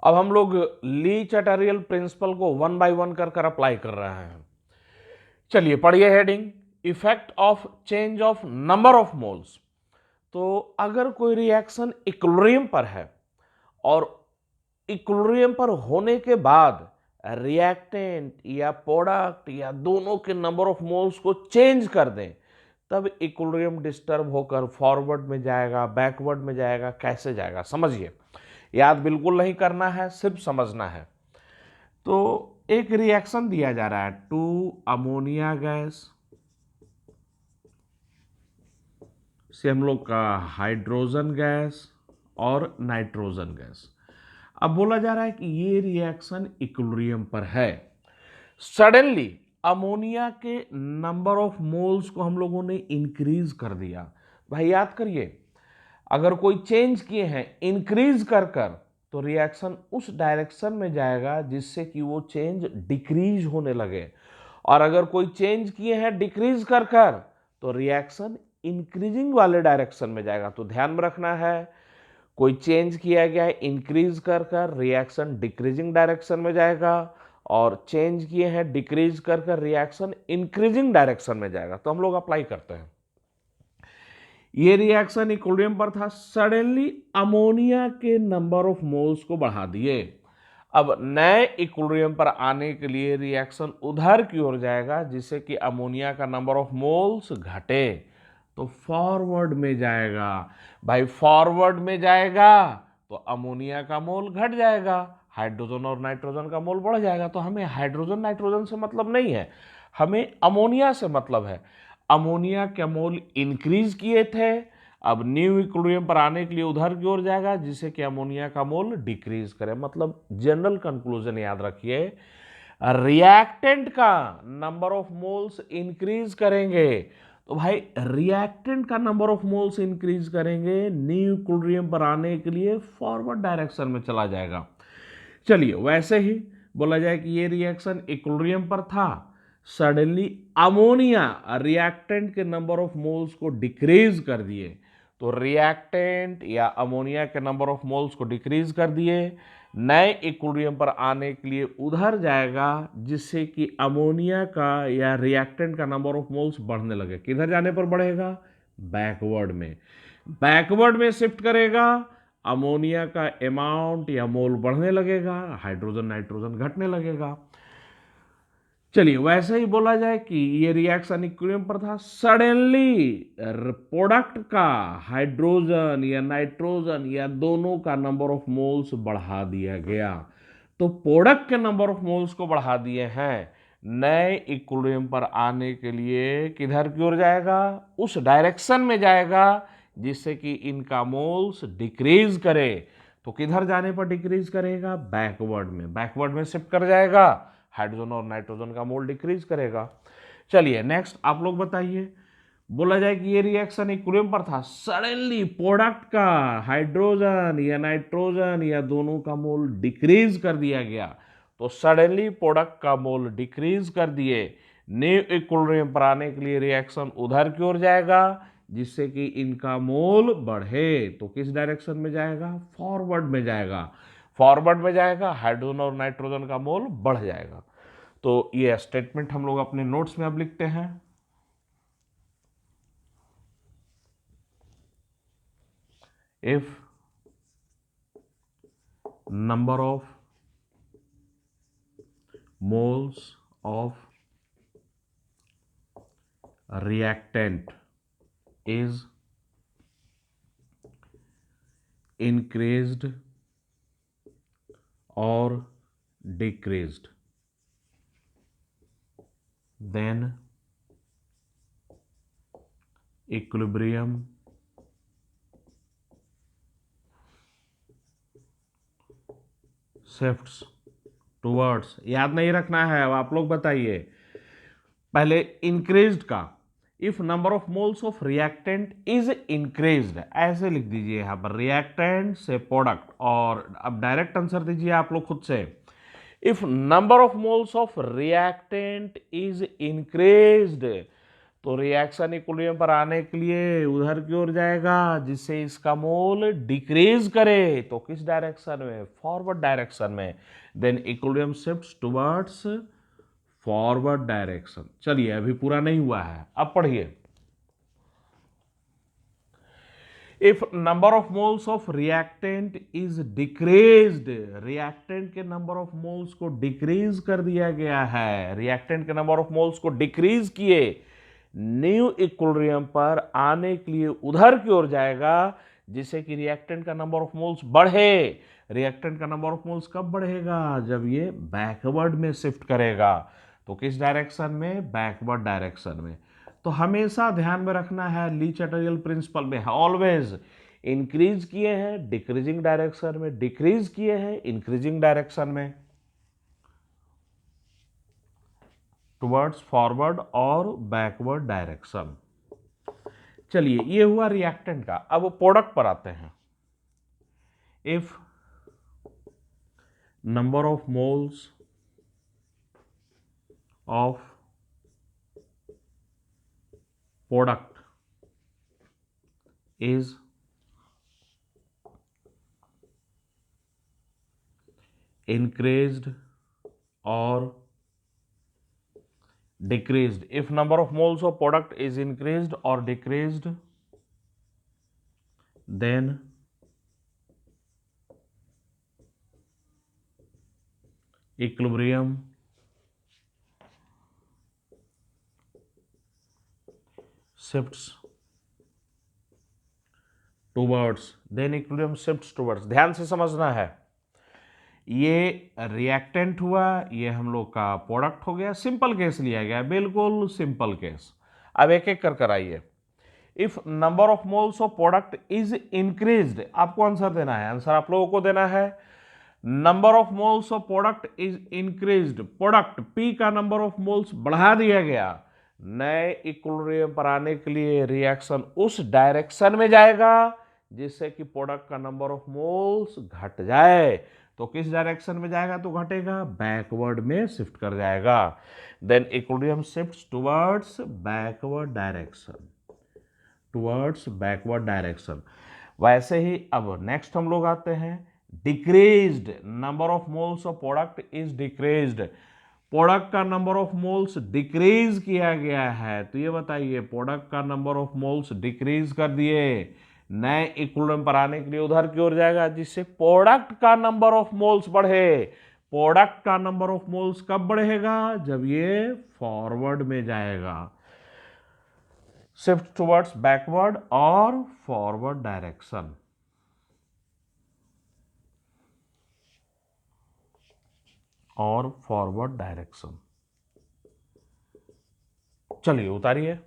अब हम लोग ली चैटरियल प्रिंसिपल को वन बाय वन कर कर अप्लाई कर रहे हैं। चलिए पढ़िए heading, effect of change of number of moles. तो अगर कोई रिएक्शन इक्विलिब्रियम पर है और इक्विलिब्रियम पर होने के बाद रिएक्टेंट या प्रोडक्ट या दोनों के नंबर ऑफ मोल्स को चेंज कर दें, तब इक्विलिब्रियम डिस्टर्ब होकर फॉरवर्ड में जाएगा, बैकवर्ड में जाएगा, कैसे जाएगा समझिए। याद बिल्कुल नहीं करना है, सिर्फ समझना है। तो एक रिएक्शन दिया जा रहा है, 2 अमोनिया गैस से हम लोग का हाइड्रोजन गैस और नाइट्रोजन गैस। अब बोला जा रहा है कि ये रिएक्शन इक्विलिब्रियम पर है। सडनली अमोनिया के नंबर ऑफ मोल्स को हम लोगों ने इंक्रीज कर दिया। भाई याद करिए, अगर कोई चेंज किए हैं इंक्रीज कर कर, तो रिएक्शन उस डायरेक्शन में जाएगा जिससे कि वो चेंज डिक्रीज होने लगे। और अगर कोई चेंज किए हैं डिक्रीज कर कर, तो रिएक्शन इंक्रीजिंग वाले डायरेक्शन में जाएगा। तो ध्यान में रखना है, कोई चेंज किया गया है इंक्रीज कर कर, रिएक्शन डिक्रीजिंग डायरेक्शन में जाएगा, और चेंज किए हैं डिक्रीज कर कर, रिएक्शन इंक्रीजिंग डायरेक्शन में जाएगा। तो हम लोग अप्लाई करते हैं। ये रिएक्शन इक्विलिब्रियम पर था, सडनली अमोनिया के नंबर ऑफ मोल्स को बढ़ा दिए। अब नए इक्विलिब्रियम पर आने के लिए रिएक्शन उधर की ओर जाएगा जिससे कि अमोनिया का नंबर ऑफ मोल्स घटे, तो फॉरवर्ड में जाएगा। भाई फॉरवर्ड में जाएगा तो अमोनिया का मोल घट जाएगा, हाइड्रोजन और नाइट्रोजन का मोल बढ़ जाएगा। तो हमें हाइड्रोजन नाइट्रोजन से मतलब नहीं है, हमें अमोनिया से मतलब है। अमोनिया के मोल इंक्रीज किए थे, अब न्यू इक्विलिब्रियम पर आने के लिए उधर की ओर जाएगा जिससे कि अमोनिया का मोल डिक्रीज करे। मतलब जनरल कंक्लूजन याद रखिए, रिएक्टेंट का नंबर ऑफ मोल्स इंक्रीज करेंगे तो भाई रिएक्टेंट का नंबर ऑफ मोल्स इंक्रीज करेंगे, न्यू इक्विलिब्रियम पर आने के लिए फॉरवर्ड डायरेक्शन में चला जाएगा। चलिए वैसे ही बोला जाए कि ये रिएक्शन इक्विलिब्रियम पर था, सडनली अमोनिया रिएक्टेंट के नंबर ऑफ मोल्स को डिक्रीज कर दिए। तो रिएक्टेंट या अमोनिया के नंबर ऑफ मोल्स को डिक्रीज कर दिए, नए इक्विलिब्रियम पर आने के लिए उधर जाएगा जिससे कि अमोनिया का या रिएक्टेंट का नंबर ऑफ मोल्स बढ़ने लगे। किधर जाने पर बढ़ेगा? बैकवर्ड में। बैकवर्ड में शिफ्ट करेगा, अमोनिया का अमाउंट या मोल बढ़ने लगेगा, हाइड्रोजन नाइट्रोजन घटने लगेगा। चलिए वैसे ही बोला जाए कि ये रिएक्शन इक्विलिब्रियम पर था, सडनली प्रोडक्ट का हाइड्रोजन या नाइट्रोजन या दोनों का नंबर ऑफ मोल्स बढ़ा दिया गया। तो प्रोडक्ट के नंबर ऑफ मोल्स को बढ़ा दिए हैं, नए इक्विलिब्रियम पर आने के लिए किधर की ओर जाएगा? उस डायरेक्शन में जाएगा जिससे कि इनका मोल्स डिक्रीज करे। तो किधर जाने पर डिक्रीज करेगा? बैकवर्ड में। बैकवर्ड में शिफ्ट कर जाएगा, हाइड्रोजन और नाइट्रोजन का मोल डिक्रीज करेगा। चलिए नेक्स्ट आप लोग बताइए। बोला जाए कि ये रिएक्शन इक्विलिब्रियम पर था, सडनली प्रोडक्ट का हाइड्रोजन या नाइट्रोजन या दोनों का मोल डिक्रीज कर दिया गया। तो सडनली प्रोडक्ट का मोल डिक्रीज कर दिए, न्यू इक्विलिब्रियम पर आने के लिए रिएक्शन उधर की ओर जाएगा जिससे कि इनका मोल बढ़े। तो किस डायरेक्शन में जाएगा? फॉरवर्ड में जाएगा। फॉरवर्ड में जाएगा, हाइड्रोजन और नाइट्रोजन का मोल बढ़ जाएगा। तो ये स्टेटमेंट हम लोग अपने नोट्स में अब लिखते हैं। If number of moles of reactant is increased or decreased, then equilibrium shifts towards, याद नहीं रखना है, अब आप लोग बताइए। पहले इंक्रीज्ड का, if number of moles of reactant is increased, ऐसे लिख दीजिए यहां पर, रिएक्टेंट से प्रोडक्ट। और अब डायरेक्ट आंसर दीजिए आप लोग खुद से। If number of moles of reactant is increased, तो रिएक्शन इक्विलिब्रियम पर आने के लिए उधर की ओर जाएगा, जिससे इसका मोल डिक्रीज करे। तो किस डायरेक्शन में? फॉरवर्ड डायरेक्शन में। Then equilibrium shifts towards forward direction. चलिए, अभी पूरा नहीं हुआ है, अब पढ़िए। If number of moles of reactant is decreased, reactant के नंबर ऑफ मोल्स को डिक्रीज कर दिया गया है, रिएक्टेंट के नंबर ऑफ मोल्स को डिक्रीज किए, न्यू इक्विलिब्रियम पर आने के लिए उधर की ओर जाएगा, जिससे कि रिएक्टेंट का नंबर ऑफ मोल्स बढ़े। रिएक्टेंट का नंबर ऑफ मोल्स कब बढ़ेगा? जब ये बैकवर्ड में शिफ्ट करेगा। तो किस डायरेक्शन में? बैकवर्ड डायरेक्शन में। तो हमेशा ध्यान में रखना है, ली चैटर्जियल प्रिंसिपल में ऑलवेज इंक्रीज किए हैं डिक्रीजिंग डायरेक्शन में, डिक्रीज किए हैं इंक्रीजिंग डायरेक्शन में, टुवर्ड्स फॉरवर्ड और बैकवर्ड डायरेक्शन। चलिए, ये हुआ रिएक्टेंट का। अब प्रोडक्ट पर आते हैं। If number of moles of product is increased or decreased. If number of moles of product is increased or decreased, then equilibrium shifts towards, then equilibrium shifts towards। ध्यान से समझना है, ये रिएक्टेंट हुआ, ये हम लोग का प्रोडक्ट हो गया, सिंपल केस लिया गया, बिल्कुल सिंपल केस। अब एक एक कर आइए। If number of moles of product is increased, आपको आंसर देना है, आंसर आप लोगों को देना है। Number of moles of product is increased, product P का नंबर ऑफ मोल्स बढ़ा दिया गया, नए इक्विलिब्रियम पर आने के लिए रिएक्शन उस डायरेक्शन में जाएगा जिससे कि प्रोडक्ट का नंबर ऑफ मोल्स घट जाए। तो किस डायरेक्शन में जाएगा? तो घटेगा, बैकवर्ड में शिफ्ट कर जाएगा। Then equilibrium shifts towards backward direction, towards backward direction. वैसे ही अब नेक्स्ट हम लोग आते हैं, decreased, number of moles of product is decreased, product का नंबर ऑफ मोल्स डिक्रीज किया गया है। तो ये बताइए, प्रोडक्ट का नंबर ऑफ मोल्स डिक्रीज कर दिए, नए इक्विलिब्रियम पर आने के लिए उधर की ओर जाएगा, जिससे प्रोडक्ट का नंबर ऑफ मोल्स बढ़े। प्रोडक्ट का नंबर ऑफ मोल्स कब बढ़ेगा? जब ये फॉरवर्ड में जाएगा, शिफ्ट टुवर्ड्स बैकवर्ड और फॉरवर्ड डायरेक्शन। और फॉरवर्ड डायरेक्शन। चलिए उतारिए।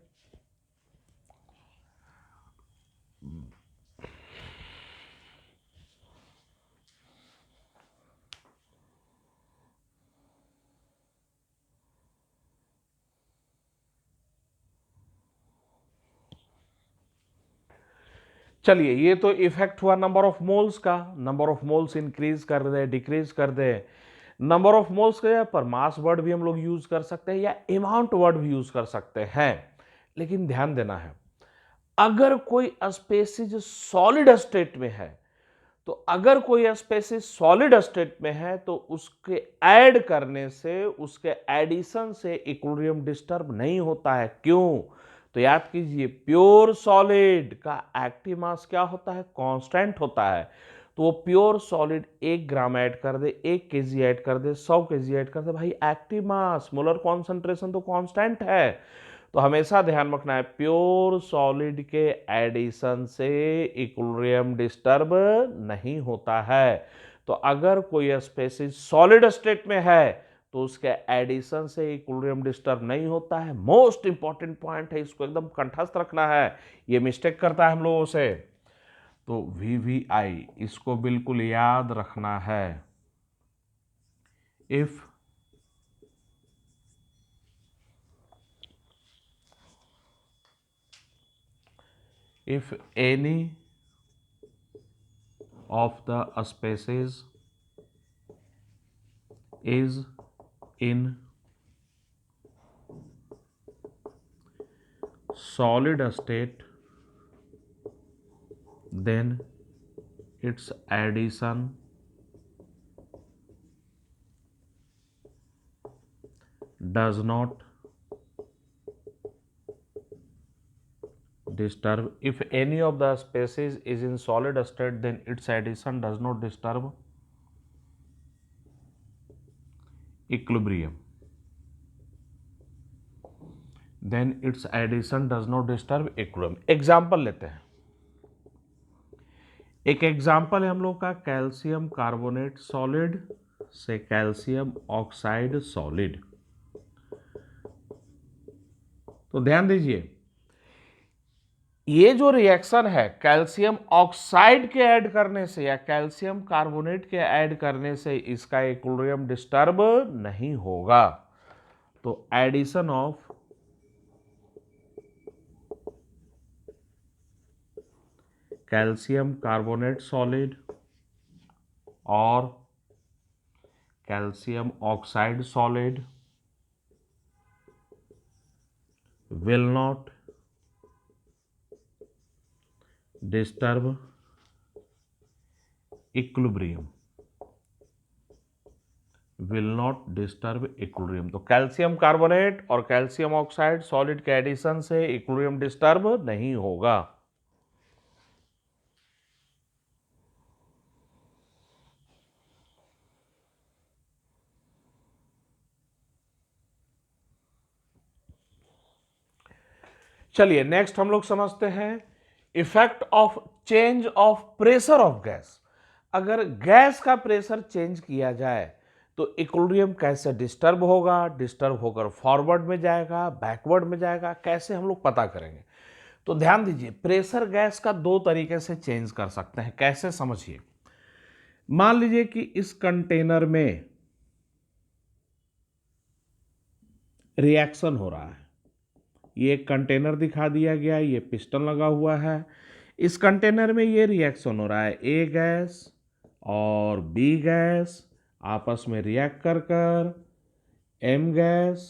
चलिए, ये तो इफेक्ट हुआ नंबर ऑफ मोल्स का, नंबर ऑफ मोल्स इंक्रीज कर दे डिक्रीज कर दे। नंबर ऑफ मोल्स के पर मास वर्ड भी हम लोग यूज कर सकते हैं या अमाउंट वर्ड भी यूज कर सकते हैं। लेकिन ध्यान देना है, अगर कोई स्पेसिस सॉलिड स्टेट में है, तो अगर कोई स्पेसिस सॉलिड स्टेट में है तो उसके ऐड करने से, उसके एडिशन से इक्विलिब्रियम डिस्टर्ब नहीं होता है। क्यों? तो याद कीजिए, प्योर सॉलिड का एक्टिव मास क्या होता है? कांस्टेंट होता है। तो वो प्योर सॉलिड 1 ग्राम ऐड कर दे, 1 kg ऐड कर दे, 100 kg ऐड कर दे, भाई एक्टिव मास मोलर कॉन्सेंट्रेशन तो कांस्टेंट है। तो हमेशा ध्यान रखना है, प्योर सॉलिड के एडिशन से इक्विलिब्रियम डिस्टर्ब नहीं होता है। तो अगर कोई स्पेसिस सॉलिड स्टेट में है तो उसके एडिशन से इक्विलिब्रियम डिस्टर्ब नहीं होता है। मोस्ट इंपॉर्टेंट पॉइंट है, इसको एकदम कंठस्थ रखना है, ये मिस्टेक करता है हम लोगों से। तो VVI इसको बिल्कुल याद रखना है। if any of the species is in solid state, then its addition does not disturb. If any of the species is in solid state, then its addition does not disturb equilibrium. Then its addition does not disturb equilibrium. Example लेते हैं. एक example है हम लोग का calcium carbonate solid से calcium oxide solid. तो ध्यान दीजिए, ये जो रिएक्शन है कैल्शियम ऑक्साइड के ऐड करने से या कैल्शियम कार्बोनेट के ऐड करने से इसका इक्विलिब्रियम डिस्टर्ब नहीं होगा. तो addition of calcium carbonate solid और calcium oxide solid will not disturb equilibrium. will not disturb equilibrium. तो कैल्शियम कार्बोनेट और कैल्शियम ऑक्साइड सॉलिड के एडिशन से इक्विलिब्रियम डिस्टर्ब नहीं होगा. चलिए नेक्स्ट हम लोग समझते हैं effect of change of pressure of gas. अगर गैस का प्रेशर चेंज किया जाए तो इक्विलिब्रियम कैसे डिस्टर्ब होगा, डिस्टर्ब होकर फॉरवर्ड में जाएगा, बैकवर्ड में जाएगा, कैसे हम लोग पता करेंगे. तो ध्यान दीजिए, प्रेशर गैस का दो तरीके से चेंज कर सकते हैं. कैसे समझिए. मान लीजिए कि इस कंटेनर में रिएक्शन हो रहा है. ये एक कंटेनर दिखा दिया गया है, ये पिस्टन लगा हुआ है. इस कंटेनर में ये रिएक्शन हो रहा है. ए गैस और बी गैस आपस में रिएक्ट कर कर एम गैस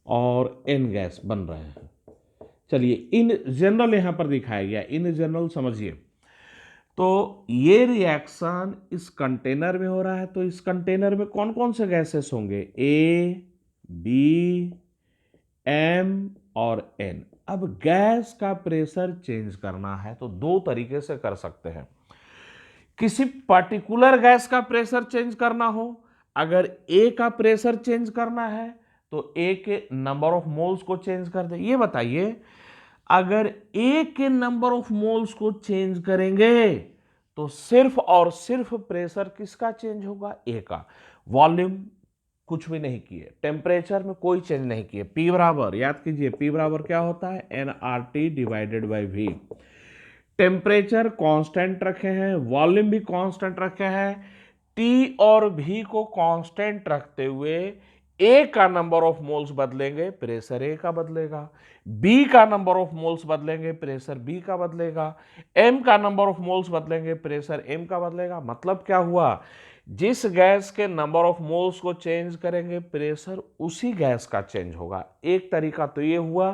और एन गैस बन रहे हैं. चलिए इन जनरल यहां पर दिखाया गया, इन जनरल समझिए. तो ये रिएक्शन इस कंटेनर में हो रहा है. तो इस कंटेनर में कौन कौन से गैसेस होंगे? ए, बी, एम और एन. अब गैस का प्रेशर चेंज करना है तो दो तरीके से कर सकते हैं. किसी पर्टिकुलर गैस का प्रेशर चेंज करना हो, अगर ए का प्रेशर चेंज करना है तो ए के नंबर ऑफ मोल्स को चेंज कर दे. ये बताइए, अगर ए के नंबर ऑफ मोल्स को चेंज करेंगे तो सिर्फ और सिर्फ प्रेशर किसका चेंज होगा? ए का. वॉल्यूम कुछ भी नहीं किए, टेम्परेचर में कोई चेंज नहीं किए. P बराबर, याद कीजिए, P बराबर क्या होता है? nRT divided by V. Temperature constant रखे हैं, वॉल्यूम भी कांस्टेंट रखे हैं. T और V को कांस्टेंट रखते हुए A का नंबर ऑफ मोल्स बदलेंगे, प्रेशर A का बदलेगा. B का नंबर ऑफ मोल्स बदलेंगे, प्रेशर B का बदलेगा. M का नंबर ऑफ मोल्स बदलेंगे, प्रेशर M का बदलेगा. मतलब क्या हुआ? जिस गैस के नंबर ऑफ मोल्स को चेंज करेंगे, प्रेशर उसी गैस का चेंज होगा. एक तरीका तो ये हुआ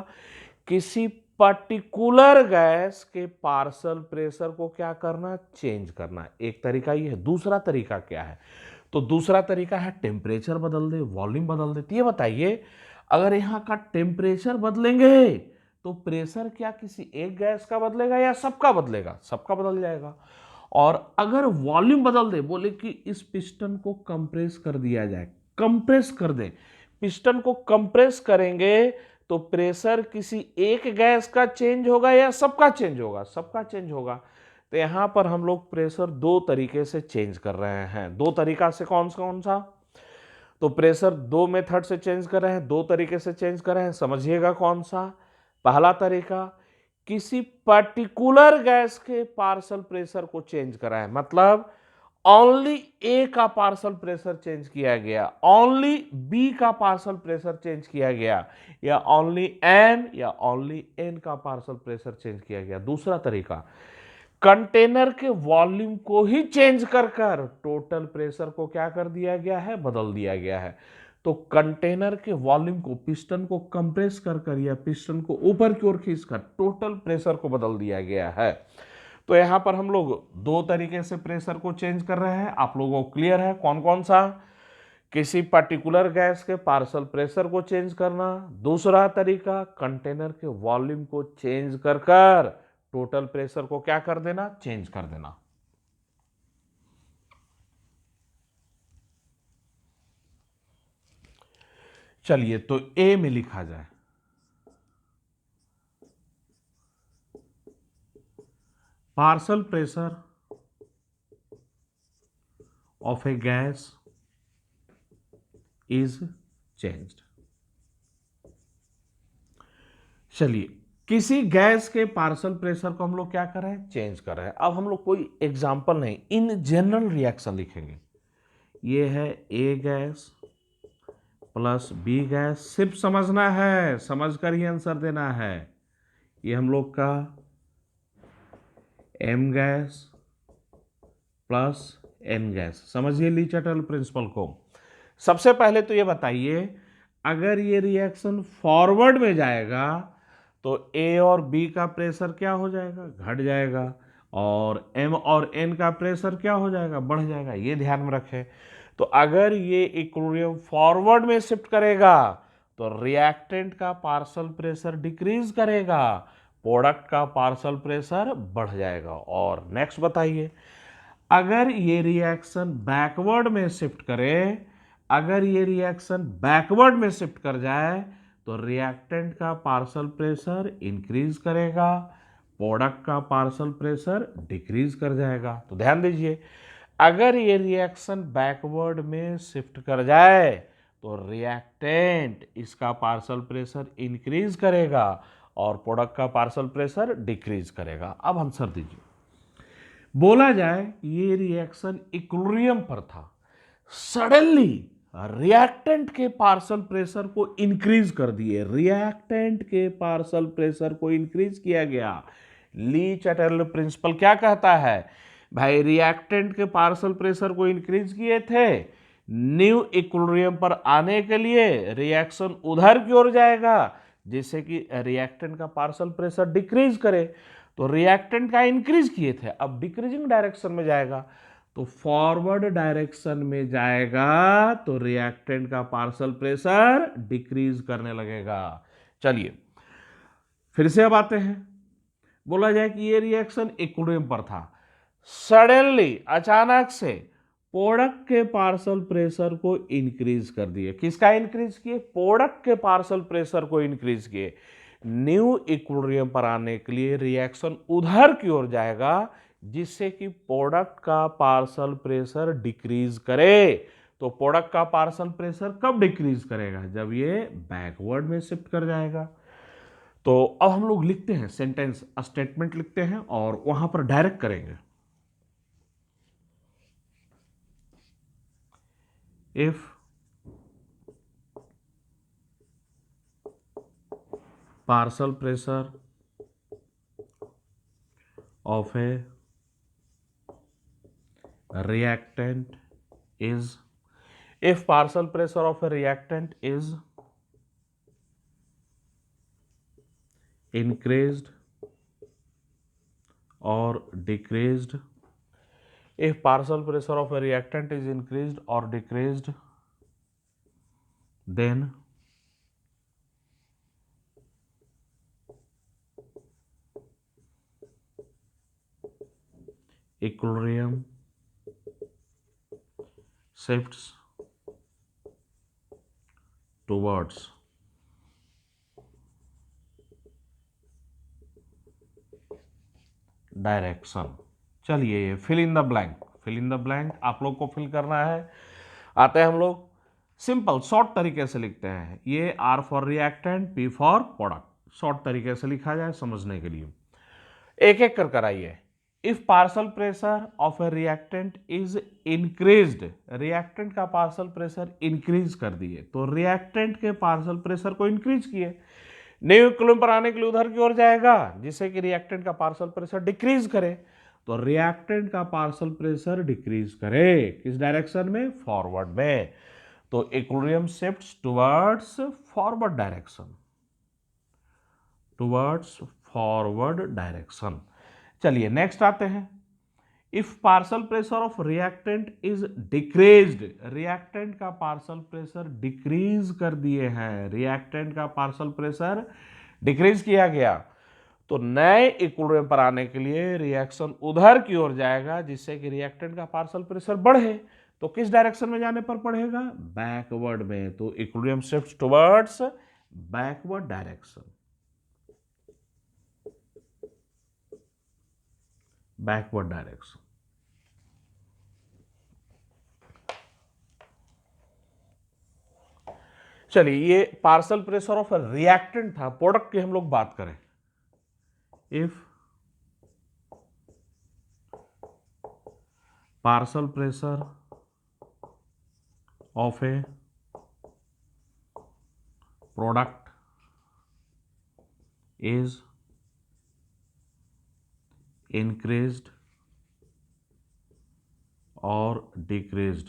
किसी पर्टिकुलर गैस के पार्शियल प्रेशर को क्या करना? चेंज करना. एक तरीका ये है. दूसरा तरीका क्या है? तो दूसरा तरीका है टेम्परेचर बदल दे, वॉल्यूम बदल दे. ये बताइए, अगर यहां का टेम्परेचर बदलेंगे तो प्रेशर क्या किसी एक गैस का बदलेगा या सबका बदलेगा? सबका बदल जाएगा. और अगर वॉल्यूम बदल दे, बोले कि इस पिस्टन को कंप्रेस कर दिया जाए, कंप्रेस कर दे, पिस्टन को कंप्रेस करेंगे तो प्रेशर किसी एक गैस का चेंज होगा या सबका चेंज होगा? सबका चेंज होगा. तो यहां पर हम लोग प्रेशर दो तरीके से चेंज कर रहे हैं. दो तरीका से कौन सा? तो प्रेशर दो मेथड से चेंज कर रहे हैं, दो तरीके से चेंज कर रहे हैं. समझिएगा कौन सा? पहला तरीका, किसी पर्टिकुलर गैस के पार्शियल प्रेशर को चेंज करा है. मतलब ओनली ए का पार्शियल प्रेशर चेंज किया गया, ओनली बी का पार्शियल प्रेशर चेंज किया गया, या ओनली एम या ओनली एन का पार्शियल प्रेशर चेंज किया गया. दूसरा तरीका, कंटेनर के वॉल्यूम को ही चेंज कर कर टोटल प्रेशर को क्या कर दिया गया है? बदल दिया गया है. तो कंटेनर के वॉल्यूम को, पिस्टन को कंप्रेस कर कर या पिस्टन को ऊपर की ओर खींचकर टोटल प्रेशर को बदल दिया गया है। तो यहां पर हम लोग दो तरीके से प्रेशर को चेंज कर रहे हैं। आप लोगों को क्लियर है कौन कौन सा? किसी पर्टिकुलर गैस के पार्शियल प्रेशर को चेंज करना, दूसरा तरीका कंटेनर के वॉल्यूम को चेंज कर कर टोटल प्रेशर को क्या कर देना? चेंज कर देना। चलिए तो ए में लिखा जाए, partial pressure of A gas is changed. चलिए किसी गैस के पार्शियल प्रेशर को हम लोग क्या कर रहे हैं? चेंज कर रहे हैं। अब हम लोग कोई एग्जांपल नहीं, इन जनरल रिएक्शन लिखेंगे। ये है ए गैस प्लस बी गैस, सिर्फ समझना है, समझकर ही आंसर देना है। ये हम लोग का M gas plus N gas, समझिए ली चैटल प्रिंसिपल को। सबसे पहले तो ये बताइए, अगर ये रिएक्शन फॉरवर्ड में जाएगा तो ए और बी का प्रेशर क्या हो जाएगा? घट जाएगा, और एम और एन का प्रेशर क्या हो जाएगा? बढ़ जाएगा। ये ध्यान में रखें। तो अगर ये इक्विलिब्रियम फॉरवर्ड में शिफ्ट करेगा तो रिएक्टेंट का पार्शियल प्रेशर डिक्रीज करेगा, प्रोडक्ट का पार्शियल प्रेशर बढ़ जाएगा। और नेक्स्ट बताइए, अगर ये रिएक्शन बैकवर्ड में शिफ्ट करे, अगर ये रिएक्शन बैकवर्ड में शिफ्ट कर जाए तो रिएक्टेंट का पार्शियल प्रेशर इंक्रीज करेगा, प्रोडक्ट का पार्शियल प्रेशर डिक्रीज कर जाएगा। तो ध्यान दीजिए, अगर ये रिएक्शन बैकवर्ड में शिफ्ट कर जाए तो रिएक्टेंट इसका पार्शियल प्रेशर इंक्रीज करेगा और प्रोडक्ट का पार्शियल प्रेशर डिक्रीज करेगा। अब आंसर दीजिए। बोला जाए ये रिएक्शन इक्विलिब्रियम पर था, सडनली रिएक्टेंट के पार्शियल प्रेशर को इंक्रीज कर दिए, रिएक्टेंट के पार्शियल प्रेशर को इंक्रीज किया गया। ली चैटरल प्रिंसिपल क्या कहता है? भाई रिएक्टेंट के पार्शियल प्रेशर को इंक्रीज किए थे, न्यू इक्विलिब्रियम पर आने के लिए रिएक्शन उधर की ओर जाएगा जिससे कि रिएक्टेंट का पार्शियल प्रेशर डिक्रीज करे। तो रिएक्टेंट का इंक्रीज किए थे, अब डिक्रीजिंग डायरेक्शन में जाएगा, तो फॉरवर्ड डायरेक्शन में जाएगा तो रिएक्टेंट का पार्शियल प्रेशर डिक्रीज करने लगेगा। चलिए फिर से अब आते हैं। बोला जाए कि ये रिएक्शन इक्विलिब्रियम पर था, सडनली अचानक से प्रोडक्ट के पार्शियल प्रेशर को इंक्रीज कर दिए। किसका इंक्रीज किए? प्रोडक्ट के पार्शियल प्रेशर को इंक्रीज किए। न्यू इक्विलिब्रियम पर आने के लिए रिएक्शन उधर की ओर जाएगा जिससे कि प्रोडक्ट का पार्शियल प्रेशर डिक्रीज करे। तो प्रोडक्ट का पार्शियल प्रेशर कब डिक्रीज करेगा? जब ये बैकवर्ड में शिफ्ट कर जाएगा। तो अब हम लोग लिखते हैं सेंटेंस, स्टेटमेंट लिखते हैं और वहां पर डायरेक्ट करेंगे। If partial pressure of a reactant is, if partial pressure of a reactant is increased or decreased, if partial pressure of a reactant is increased or decreased, then equilibrium shifts towards direction. चलिए fill in the blank, fill in the blank आप लोग को fill करना है। आते हैं हम लोग सिंपल शॉर्ट तरीके से लिखते हैं। ये R for reactant, P for product, short तरीके से लिखा जाए समझने के लिए। एक एक कर कराइए। If partial pressure of A reactant is increased, reactant का पार्शियल प्रेशर इंक्रीज कर दिए, तो रिएक्टेंट के पार्शियल प्रेशर को इंक्रीज किए, न्यू इक्विलिब्रियम पर आने के लिए उधर की ओर जाएगा जिससे कि रिएक्टेंट का पार्शियल प्रेशर डिक्रीज करे। तो रिएक्टेंट का पार्शियल प्रेशर डिक्रीज करे किस डायरेक्शन में? फॉरवर्ड में। तो equilibrium shifts towards forward direction, towards forward direction. चलिए नेक्स्ट आते हैं। If partial pressure of reactant is decreased, reactant का पार्शियल प्रेशर डिक्रीज कर दिए हैं, रिएक्टेंट का पार्शियल प्रेशर डिक्रीज किया गया, तो नए इक्विलिब्रियम पर आने के लिए रिएक्शन उधर की ओर जाएगा, जिससे कि रिएक्टेंट का पार्शियल प्रेशर बढ़े। तो किस डायरेक्शन में जाने पर पड़ेगा? बैकवर्ड में। तो equilibrium shifts towards backward direction, backward direction. चलिए ये पार्शियल प्रेशर ऑफ रिएक्टेंट था। प्रोडक्ट की हम लोग बात करें। If partial pressure of A product is increased or decreased,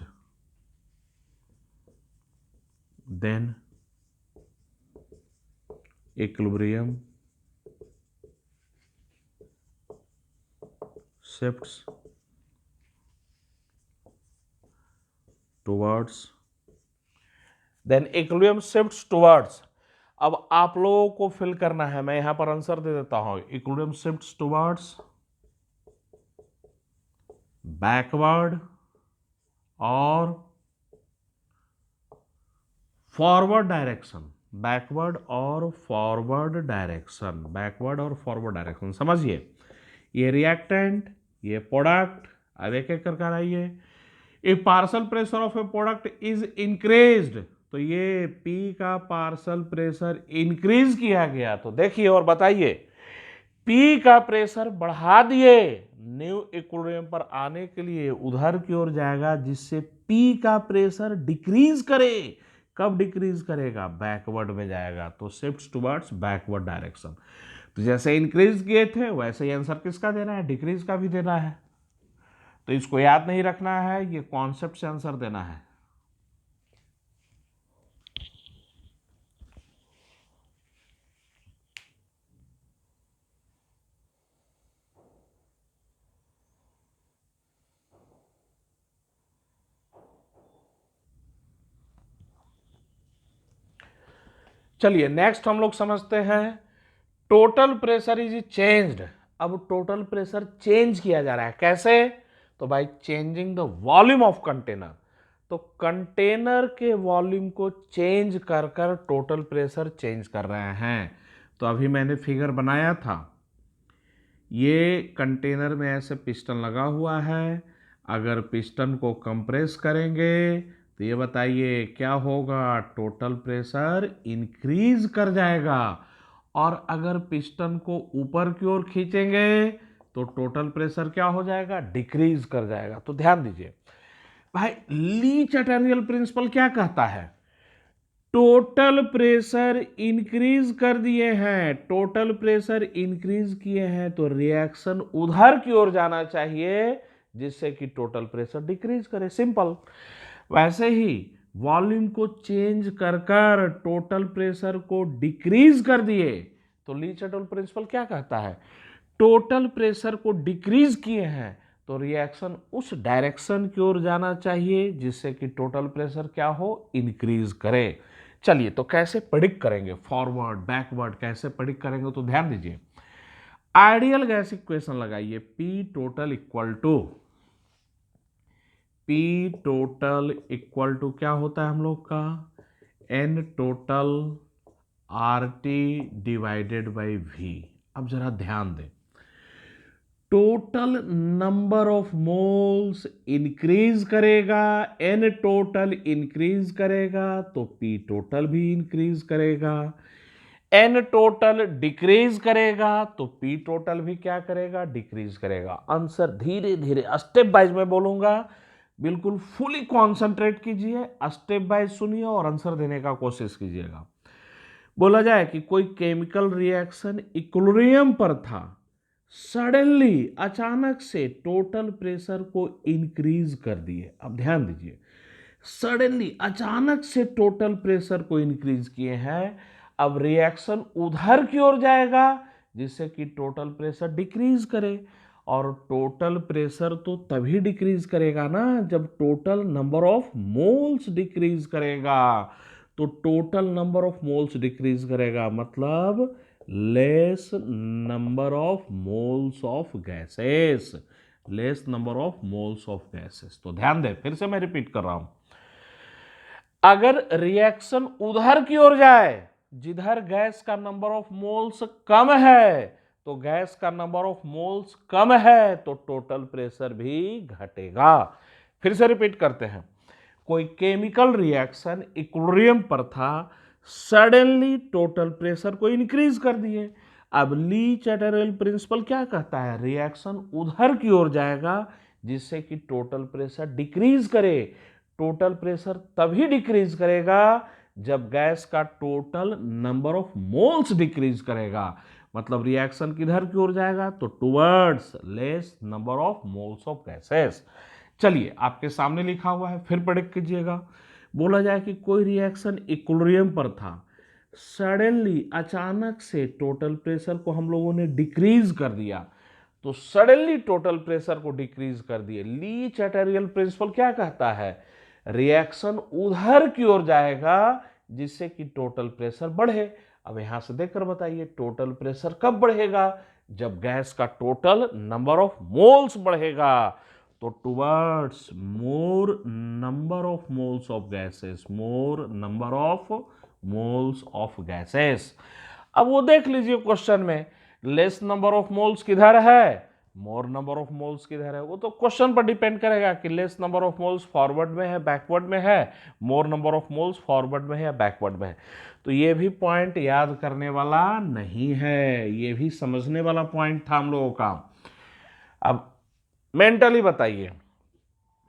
then equilibrium shifts towards, then equilibrium shifts towards। अब आप लोगों को फिल करना है, मैं यहां पर आंसर दे देता हूं। इक्विलिब्रियम शिफ्ट्स टुवर्ड्स बैकवर्ड और फॉरवर्ड डायरेक्शन, बैकवर्ड और फॉरवर्ड डायरेक्शन, बैकवर्ड और फॉरवर्ड डायरेक्शन। समझिए, ये रिएक्टेंट, ये प्रोडक्ट। अब एक एक करके आइए। If partial pressure of A product is increased, तो ये P का पार्शियल प्रेशर इंक्रीज किया गया, तो देखिए और बताइए। P का प्रेशर बढ़ा दिए, न्यू इक्विलिब्रियम पर आने के लिए उधर की ओर जाएगा, जिससे P का प्रेशर डिक्रीज करे। कब डिक्रीज करेगा? बैकवर्ड में जाएगा। तो शिफ्ट्स टुवर्ड्स बैकवर्ड डायरेक्शन। तो जैसे इंक्रीज किए थे वैसे ही आंसर किसका देना है? डिक्रीज का भी देना है। तो इसको याद नहीं रखना है, ये कॉन्सेप्ट से आंसर देना है। चलिए नेक्स्ट हम लोग समझते हैं। Total pressure is changed. अब टोटल प्रेशर चेंज किया जा रहा है, कैसे? तो by changing the volume of container. तो कंटेनर के वॉल्यूम को चेंज कर कर टोटल प्रेशर चेंज कर रहे हैं। तो अभी मैंने फिगर बनाया था, ये कंटेनर में ऐसे पिस्टन लगा हुआ है। अगर पिस्टन को कंप्रेस करेंगे तो ये बताइए क्या होगा? टोटल प्रेशर इंक्रीज कर जाएगा। और अगर पिस्टन को ऊपर की ओर खींचेंगे तो टोटल प्रेशर क्या हो जाएगा? डिक्रीज कर जाएगा। तो ध्यान दीजिए भाई, ली चैटर्जियल प्रिंसिपल क्या कहता है? टोटल प्रेशर इंक्रीज कर दिए हैं, टोटल प्रेशर इंक्रीज किए हैं, तो रिएक्शन उधर की ओर जाना चाहिए, जिससे कि टोटल प्रेशर डिक्रीज करे। सिंपल। वैसे ही वॉल्यूम को चेंज कर कर टोटल प्रेशर को डिक्रीज कर दिए, तो ली चैटर्जियल प्रिंसिपल क्या कहता है? टोटल प्रेशर को डिक्रीज किए हैं, तो रिएक्शन उस डायरेक्शन की ओर जाना चाहिए, जिससे कि टोटल प्रेशर क्या हो? इंक्रीज करे। चलिए तो कैसे प्रेडिक्ट करेंगे? फॉरवर्ड बैकवर्ड कैसे प्रेडिक्ट करेंगे? तो ध्यान दीजिए, आइडियल गैस इक्वेशन लगाइए। P टोटल इक्वल टू क्या होता है हम लोग का? N total RT divided by V। अब जरा ध्यान दें, total number of moles increase करेगा, N टोटल इंक्रीज करेगा, तो P टोटल भी इंक्रीज करेगा। N टोटल डिक्रीज करेगा, तो P टोटल भी क्या करेगा? डिक्रीज करेगा। आंसर धीरे धीरे स्टेप वाइज में बोलूंगा, बिल्कुल फुली कॉन्सेंट्रेट कीजिए, स्टेप वाइज सुनिए और आंसर देने का कोशिश कीजिएगा। बोला जाए कि कोई केमिकल रिएक्शन इक्विलिब्रियम पर था, सडनली अचानक से टोटल प्रेशर को इंक्रीज कर दिए। अब ध्यान दीजिए, सडनली अचानक से टोटल प्रेशर को इंक्रीज किए हैं, अब रिएक्शन उधर की ओर जाएगा जिससे कि टोटल प्रेशर डिक्रीज करे। और टोटल प्रेशर तो तभी डिक्रीज करेगा ना जब total number of moles decrease करेगा। तो total number of moles decrease करेगा मतलब less number of moles of gases, less number of moles of gases. तो ध्यान दें, फिर से मैं रिपीट कर रहा हूं, अगर रिएक्शन उधर की ओर जाए जिधर गैस का नंबर ऑफ मोल्स कम है, तो गैस का नंबर ऑफ मोल्स कम है तो टोटल प्रेशर भी घटेगा। फिर से रिपीट करते हैं, कोई केमिकल रिएक्शन इक्विलिब्रियम पर था, सडनली टोटल प्रेशर को इंक्रीज कर दिए। अब ली चैटरल प्रिंसिपल क्या कहता है, रिएक्शन उधर की ओर जाएगा जिससे कि टोटल प्रेशर डिक्रीज करे। टोटल प्रेशर तभी डिक्रीज करेगा जब गैस का total number of moles decrease करेगा। मतलब रिएक्शन किधर की ओर जाएगा, तो towards less number of moles of gases. चलिए आपके सामने लिखा हुआ है, फिर पढ़ कीजिएगा। बोला जाए कि कोई रिएक्शन इक्विलिब्रियम पर था, सडनली अचानक से टोटल प्रेशर को हम लोगों ने डिक्रीज कर दिया। तो सडनली टोटल प्रेशर को डिक्रीज कर दिए। ली चैटरियल प्रिंसिपल क्या कहता है, रिएक्शन उधर की ओर जाएगा जिससे कि टोटल प्रेशर बढ़े। अब यहां से देखकर बताइए टोटल प्रेशर कब बढ़ेगा, जब गैस का टोटल नंबर ऑफ मोल्स बढ़ेगा। तो towards more number of moles of gases, more number of moles of gases. अब वो देख लीजिए क्वेश्चन में लेस नंबर ऑफ मोल्स किधर है, मोर नंबर ऑफ मोल्स किधर है। वो तो क्वेश्चन पर डिपेंड करेगा कि less number of moles forward में है बैकवर्ड में है, मोर नंबर ऑफ मोल्स फॉरवर्ड में है या बैकवर्ड में है। तो ये भी पॉइंट याद करने वाला नहीं है, ये भी समझने वाला पॉइंट था हम लोगों का। अब मेंटली बताइए,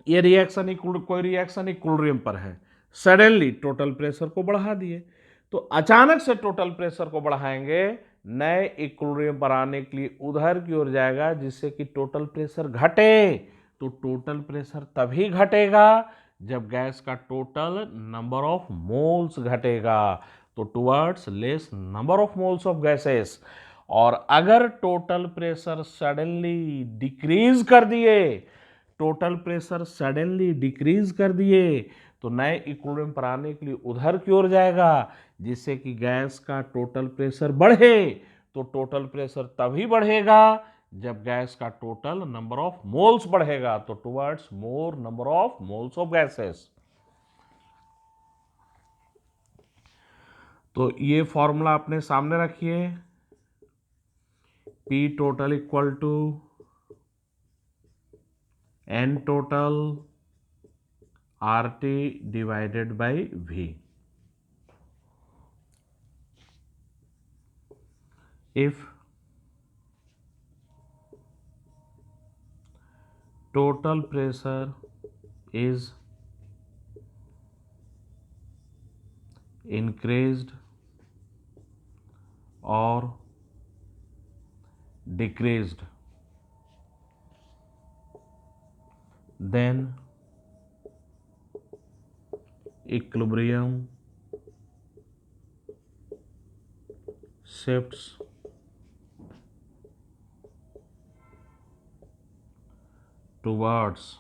ये रिएक्शन कोई रिएक्शन इक्विलिब्रियम पर है, सडनली टोटल प्रेशर को बढ़ा दिए, तो अचानक से टोटल प्रेशर को बढ़ाएंगे, नए इक्विलिब्रियम पर आने के लिए उधर की ओर जाएगा जिससे कि टोटल प्रेशर घटे। तो टोटल प्रेशर तभी घटेगा जब गैस का टोटल नंबर ऑफ मोल्स घटेगा, तो towards less number of moles of gases. और अगर टोटल प्रेशर सडनली डिक्रीज कर दिए, टोटल प्रेशर सडनली डिक्रीज कर दिए, तो नए इक्विलिब्रियम पर आने के लिए उधर की ओर जाएगा जिससे कि गैस का टोटल प्रेशर बढ़े। तो टोटल प्रेशर तभी बढ़ेगा जब गैस का टोटल नंबर ऑफ मोल्स बढ़ेगा, तो towards more number of moles of gases. तो ये फॉर्मूला अपने सामने रखिए, P total equal to N total RT divided by V. If total pressure is increased or decreased, then equilibrium shifts towards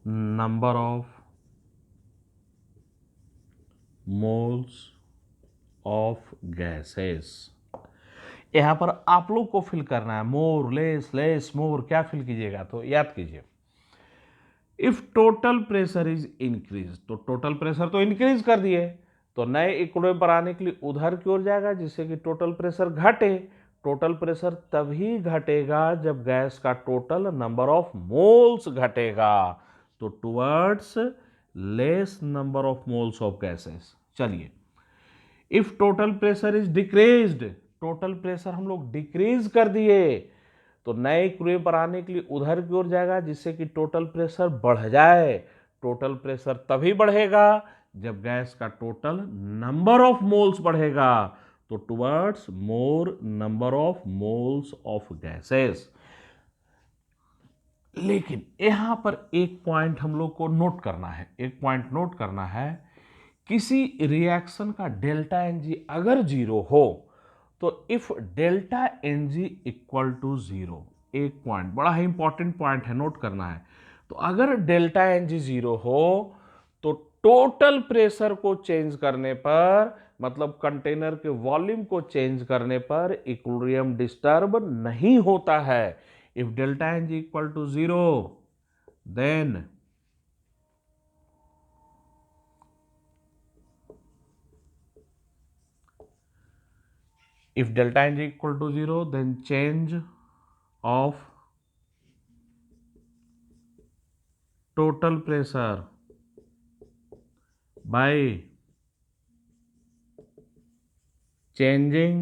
number of moles of gases। यहाँ पर आप लोग को फिल करना है, मोर लेस लेस मोर, क्या fill कीजिएगा, तो याद कीजिए, if total pressure is increase, तो टोटल प्रेशर तो इंक्रीज कर दिए, तो नए इक्विलिब्रियम पर आने के लिए उधर की ओर जाएगा जिससे कि टोटल प्रेशर घटे। टोटल प्रेशर तभी घटेगा जब गैस का टोटल नंबर ऑफ मोल्स घटेगा, तो towards less number of moles of gases. चलिए, if total pressure is decreased, total pressure हम लोग डिक्रीज कर दिए, तो नए इक्विलिब्रियम पर आने के लिए उधर की ओर जाएगा जिससे कि टोटल प्रेशर बढ़ जाए। टोटल प्रेशर तभी बढ़ेगा जब गैस का टोटल नंबर ऑफ मोल्स बढ़ेगा, तो towards more number of moles of gases. लेकिन यहां पर एक पॉइंट हम लोग को नोट करना है, एक पॉइंट नोट करना है, किसी रिएक्शन का डेल्टा एन जी अगर जीरो हो तो if delta n g equal to zero, एक पॉइंट बड़ा ही इंपॉर्टेंट पॉइंट है, नोट करना है। तो अगर डेल्टा एन जी जीरो हो तो टोटल प्रेशर को चेंज करने पर, मतलब कंटेनर के वॉल्यूम को चेंज करने पर इक्विलिब्रियम डिस्टर्ब नहीं होता है। If delta n g equal to zero then if delta n is equal to 0 then change of total pressure by changing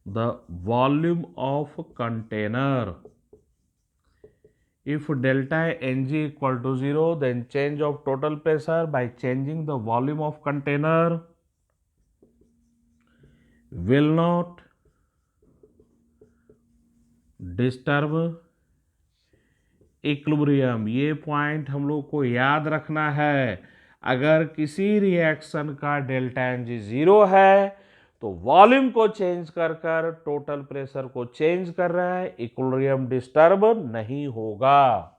the volume of container. If delta Ng equal to 0 then change of total pressure by changing the volume of container will not disturb equilibrium. ये point हम लोग को याद रखना है। अगर किसी reaction का डेल्टा एन जी जीरो है तो वॉल्यूम को चेंज कर कर टोटल प्रेशर को चेंज कर रहा है, इक्विलिब्रियम डिस्टर्ब नहीं होगा।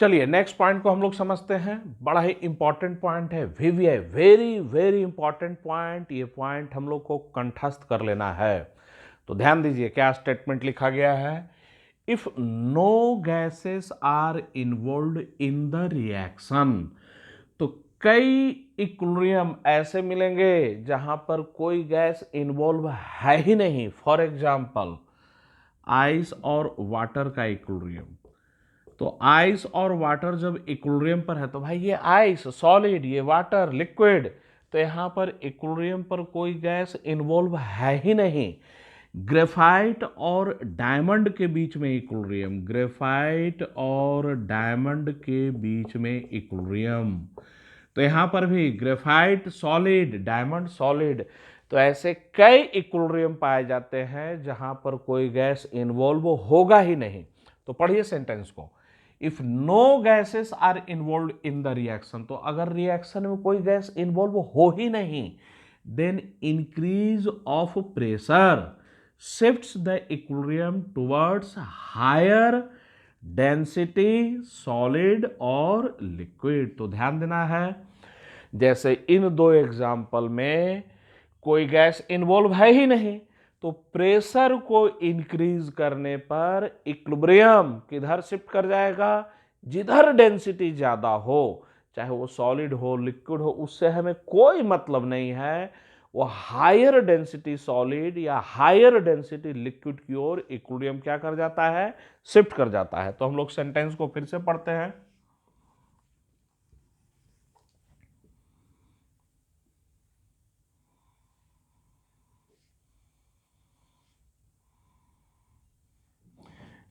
चलिए नेक्स्ट पॉइंट को हम लोग समझते हैं। बड़ा ही इंपॉर्टेंट पॉइंट है, VVI, very very important point. ये पॉइंट हम लोग को कंठस्थ कर लेना है। तो ध्यान दीजिए क्या स्टेटमेंट लिखा गया है। If no gases are involve in the reaction, तो कई इक्विलिब्रियम ऐसे मिलेंगे जहां पर कोई गैस इन्वॉल्व है ही नहीं। फॉर एग्जांपल आइस और वाटर का इक्विलिब्रियम। तो आइस और वाटर जब इक्विलिब्रियम पर है तो भाई ये आइस सॉलिड, ये वाटर लिक्विड, तो यहां पर इक्विलिब्रियम पर कोई गैस इन्वॉल्व है ही नहीं। ग्रेफाइट और डायमंड के बीच में इक्विलिब्रियम, ग्रेफाइट और डायमंड के बीच में इक्विलिब्रियम, तो यहां पर भी ग्रेफाइट सॉलिड, डायमंड सॉलिड। तो ऐसे कई इक्विलिब्रियम पाए जाते हैं जहां पर कोई गैस इन्वॉल्व होगा ही नहीं। तो पढ़िए सेंटेंस को। If no gases are involve in the reaction, तो अगर रिएक्शन में कोई गैस इन्वॉल्व हो ही नहीं, then increase of pressure shifts the equilibrium towards higher density solid और लिक्विड। तो ध्यान देना है, जैसे इन दो एग्जाम्पल में कोई गैस इन्वॉल्व है ही नहीं, तो प्रेशर को इंक्रीज करने पर इक्विलिब्रियम किधर शिफ्ट कर जाएगा, जिधर डेंसिटी ज्यादा हो, चाहे वो सॉलिड हो लिक्विड हो, उससे हमें कोई मतलब नहीं है। वो हायर डेंसिटी सॉलिड या हायर डेंसिटी लिक्विड की ओर इक्विलिब्रियम क्या कर जाता है, शिफ्ट कर जाता है। तो हम लोग सेंटेंस को फिर से पढ़ते हैं।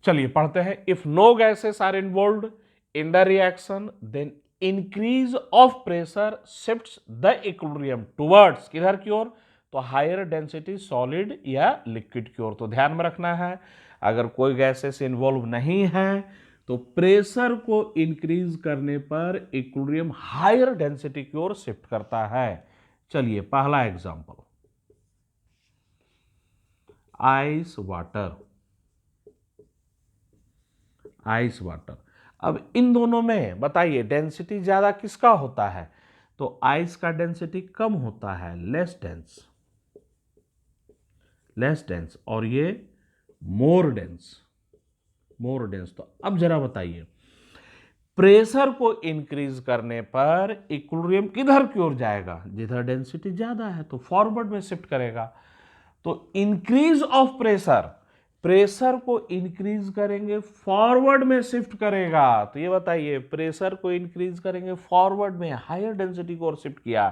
चलिए पढ़ते हैं। If no gases are involve in the reaction then increase of pressure shifts the equilibrium towards, किधर की ओर, तो हायर डेंसिटी सॉलिड या लिक्विड की ओर। तो ध्यान में रखना है, अगर कोई गैसेस इन्वॉल्व नहीं है तो प्रेशर को इंक्रीज करने पर इक्विलिब्रियम हायर डेंसिटी की ओर शिफ्ट करता है। चलिए पहला example, ice water, ice water. अब इन दोनों में बताइए डेंसिटी ज्यादा किसका होता है, तो आइस का डेंसिटी कम होता है, लेस डेंस, लेस डेंस, और ये मोर डेंस, मोर डेंस। तो अब जरा बताइए प्रेशर को इंक्रीज करने पर इक्विलिब्रियम किधर की ओर जाएगा, जिधर डेंसिटी ज्यादा है, तो फॉरवर्ड में शिफ्ट करेगा। तो इंक्रीज ऑफ प्रेशर, प्रेशर को इंक्रीज करेंगे फॉरवर्ड में शिफ्ट करेगा। तो ये बताइए प्रेशर को इंक्रीज करेंगे फॉरवर्ड में, हायर डेंसिटी को ओर शिफ्ट किया।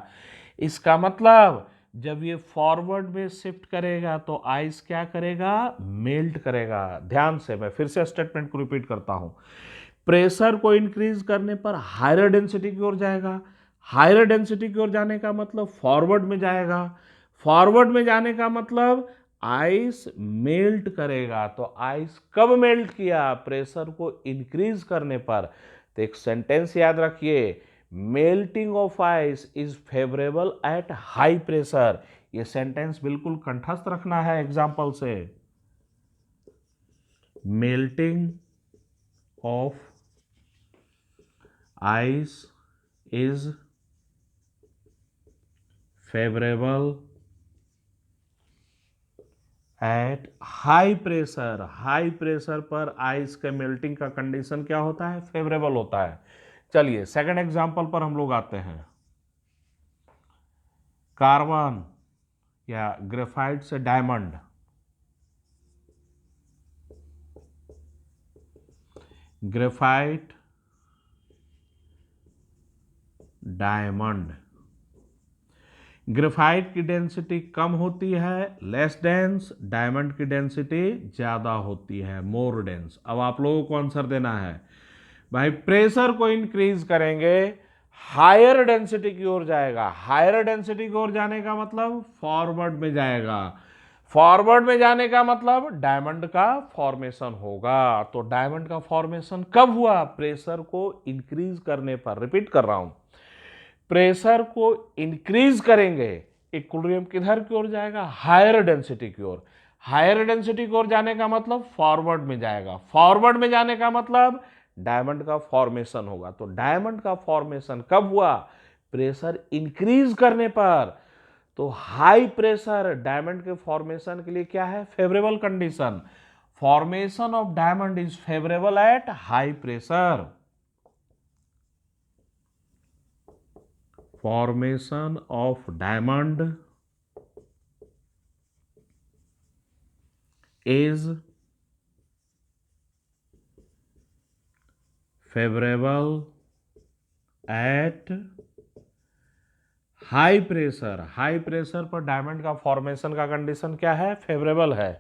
इसका मतलब जब ये फॉरवर्ड में शिफ्ट करेगा तो आइस क्या करेगा, मेल्ट करेगा। ध्यान से मैं फिर से स्टेटमेंट को रिपीट करता हूं। प्रेशर को इंक्रीज करने पर हायर डेंसिटी की ओर जाएगा, हायर डेंसिटी की ओर जाने का मतलब फॉरवर्ड में जाएगा, फॉरवर्ड में जाने का मतलब आइस मेल्ट करेगा। तो आइस कब मेल्ट किया, प्रेशर को इंक्रीज करने पर। तो एक सेंटेंस याद रखिए, melting of ice is favourable at high pressure. ये सेंटेंस बिल्कुल कंठस्थ रखना है एग्जाम्पल से। Melting of ice is favourable at high pressure. High pressure पर आइस के मेल्टिंग का कंडीशन क्या होता है, फेवरेबल होता है। चलिए सेकंड एग्जांपल पर हम लोग आते हैं। कार्बन या ग्रेफाइट से डायमंड, ग्रेफाइट डायमंड। ग्रेफाइट की डेंसिटी कम होती है, लेस डेंस, डायमंड की डेंसिटी ज्यादा होती है, मोर डेंस। अब आप लोगों को आंसर देना है भाई, प्रेशर को इंक्रीज करेंगे हायर डेंसिटी की ओर जाएगा, हायर डेंसिटी की ओर जाने का मतलब फॉरवर्ड में जाएगा, फॉरवर्ड में जाने का मतलब डायमंड का फॉर्मेशन होगा। तो डायमंड का फॉर्मेशन कब हुआ, प्रेशर को इंक्रीज करने पर। रिपीट कर रहा हूं, प्रेशर को इंक्रीज करेंगे, इक्विलिब्रियम किधर की ओर जाएगा, हायर डेंसिटी की ओर। हायर डेंसिटी की ओर जाने का मतलब फॉरवर्ड में जाएगा, फॉरवर्ड में जाने का मतलब डायमंड का फॉर्मेशन होगा। तो डायमंड का फॉर्मेशन कब हुआ, प्रेशर इंक्रीज करने पर। तो हाई प्रेशर डायमंड के फॉर्मेशन के लिए क्या है, favourable condition. Formation of diamond is favourable at high pressure. Formation of diamond is favorable at high pressure. High pressure पर डायमंड का फॉर्मेशन का कंडीशन क्या है, फेवरेबल है।